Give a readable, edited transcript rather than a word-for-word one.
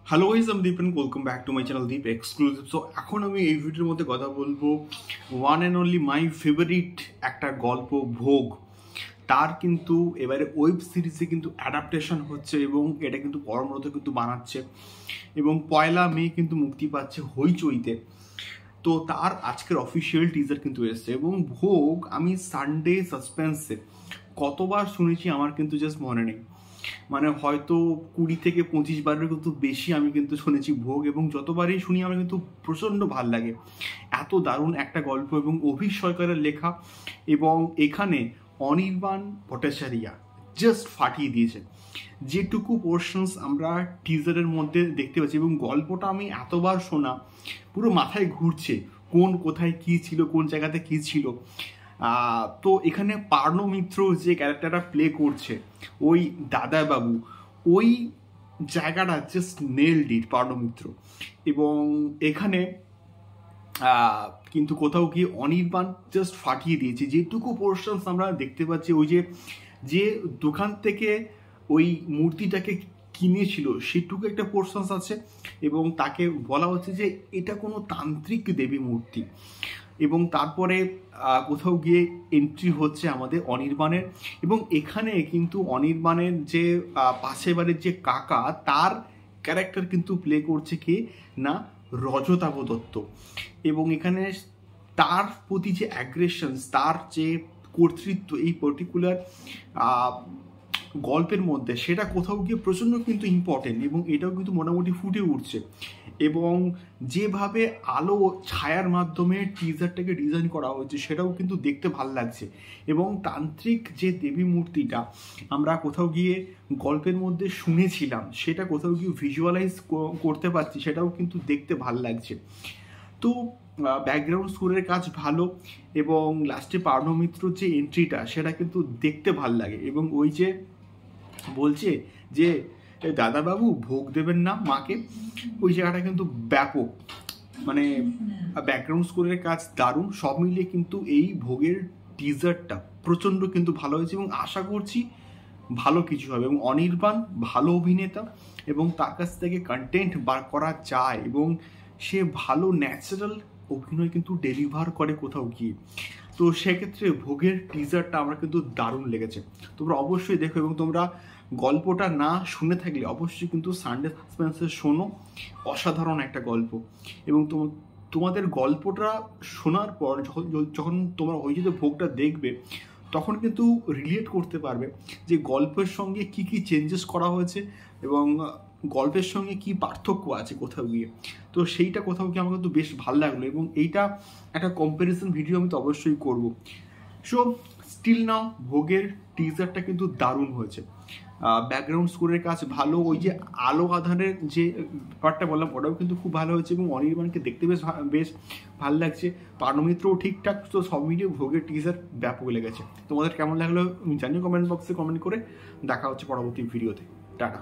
Hello guys, আমি Deep and welcome back to my channel Deep exclusive. So এখন আমি এই ভিডিওর মধ্যে কথা বলবো one and only my favourite একটা গল্প ভোগ। তার কিন্তু এবারে ওয়েব সিরিজে কিন্তু অ্যাডাপ্টেশন হচ্ছে এবং এটা কিন্তু পরমরত কিন্তু বানাচ্ছে এবং 1 মে কিন্তু মুক্তি পাচ্ছে হইচইতে। তো তার আজকের অফিসিয়াল টিজার কিন্তু এসছে এবং ভোগ আমি সানডে সাসপেন্সে কতবার শুনেছি আমার কিন্তু জাস্ট মনে নেই। মানে হয়তো 20 থেকে 25 বারের কিন্তু বেশি আমি কিন্তু শুনেছি ভোগ, এবং যতবারই শুনি আমার কিন্তু প্রচণ্ড ভাল লাগে। এত দারুণ একটা গল্প এবং অভিষয়কারের লেখা, এবং এখানে অনির্বাণ ভট্টাচার্য জাস্ট ফাটিয়ে দিয়েছে। যেটুকু পোর্শনস আমরা টিজারের মধ্যে দেখতে পাচ্ছি এবং গল্পটা আমি এতবার শোনা পুরো মাথায় ঘুরছে কোন কোথায় কি ছিল, কোন জায়গাতে কি ছিল। তো এখানে পার্নো মিত্র যে ক্যারেক্টারটা প্লে করছে ওই দাদাবাবু, ওই জায়গাটা জাস্ট নেলড ইট পার্নো মিত্র। এবং এখানে কিন্তু কোথাও গিয়ে অনির্বাণ জাস্ট ফাটিয়ে দিয়েছে। যেটুকু পোর্শনস আমরা দেখতে পাচ্ছি, ওই যে দোকান থেকে ওই মূর্তিটাকে কিনেছিল সেটুকু একটা পোর্শনস আছে এবং তাকে বলা হচ্ছে যে এটা কোনো তান্ত্রিক দেবী মূর্তি। এবং তারপরে কোথাও গিয়ে এন্ট্রি হচ্ছে আমাদের অনির্বাণের, এবং এখানে কিন্তু অনির্বাণের যে পাশের বাড়ির যে কাকা, তার ক্যারেক্টার কিন্তু প্লে করছে কে না রজতাভ দত্ত। এবং এখানে তার প্রতি যে অ্যাগ্রেশন, তার যে কর্তৃত্ব এই পার্টিকুলার গল্পের মধ্যে, সেটা কোথাও গিয়ে প্রচণ্ড কিন্তু ইম্পর্টেন্ট এবং এটাও কিন্তু মোটামুটি ফুটে উঠছে। এবং যেভাবে আলো ছায়ার মাধ্যমে টিজারটাকে ডিজাইন করা হয়েছে সেটাও কিন্তু দেখতে ভাল লাগছে। এবং তান্ত্রিক যে দেবী মূর্তিটা আমরা কোথাও গিয়ে গল্পের মধ্যে শুনেছিলাম, সেটা কোথাও গিয়ে ভিজুয়ালাইজ করতে পারছি, সেটাও কিন্তু দেখতে ভাল লাগছে। তো ব্যাকগ্রাউন্ড স্কোরের কাজ ভালো এবং লাস্টে পার্নো মিত্রর যে এন্ট্রিটা সেটা কিন্তু দেখতে ভাল লাগে। এবং ওই যে বলছে যে দাদাবাবু ভোগ দেবেন না মাকে, ওই জায়গাটা কিন্তু ব্যাপক। মানে ব্যাকগ্রাউন্ড স্কোরের কাজ দারুণ, সব মিলিয়ে কিন্তু এই ভোগের টিজারটা প্রচণ্ড কিন্তু ভালো হয়েছে এবং আশা করছি ভালো কিছু হবে। এবং অনির্বাণ ভালো অভিনেতা এবং তার কাছ থেকে কন্টেন্ট বার করা যায় এবং সে ভালো ন্যাচারাল অভিনয় কিন্তু ডেলিভার করে কোথাও গিয়ে। তো সেক্ষেত্রে ভোগের টিজারটা আমার কিন্তু দারুণ লেগেছে। তোমরা অবশ্যই দেখো এবং তোমরা গল্পটা না শুনে থাকলে অবশ্যই কিন্তু সানডে সাসপেন্সে শোনো। অসাধারণ একটা গল্প এবং তোমাদের গল্পটা শোনার পর যখন তোমরা ওই যে ভোগটা দেখবে তখন কিন্তু রিলেট করতে পারবে যে গল্পের সঙ্গে কি কি চেঞ্জেস করা হয়েছে এবং গল্পের সঙ্গে কি পার্থক্য আছে কোথাও গিয়ে। তো সেইটা কোথাও গিয়ে আমার কিন্তু বেশ ভালো লাগলো এবং এইটা একটা কম্প্যারিজন ভিডিও আমি তো অবশ্যই করবো। সো স্টিল নাও ভোগের টিজারটা কিন্তু দারুণ হয়েছে, ব্যাকগ্রাউন্ড স্কোরের কাজ ভালো, ওই যে আলো আধারের যে ব্যাপারটা বললাম ওটাও কিন্তু খুব ভালো হয়েছে এবং অনির্বাণকে দেখতে বেশ ভালো লাগছে, পার্নমিত্রও ঠিকঠাক। তো সব মিলিয়ে ভোগের টিজার ব্যাপক লেগেছে। তোমাদের কেমন লাগলো জানিও কমেন্ট বক্সে কমেন্ট করে। দেখা হচ্ছে পরবর্তী ভিডিওতে। টাটা।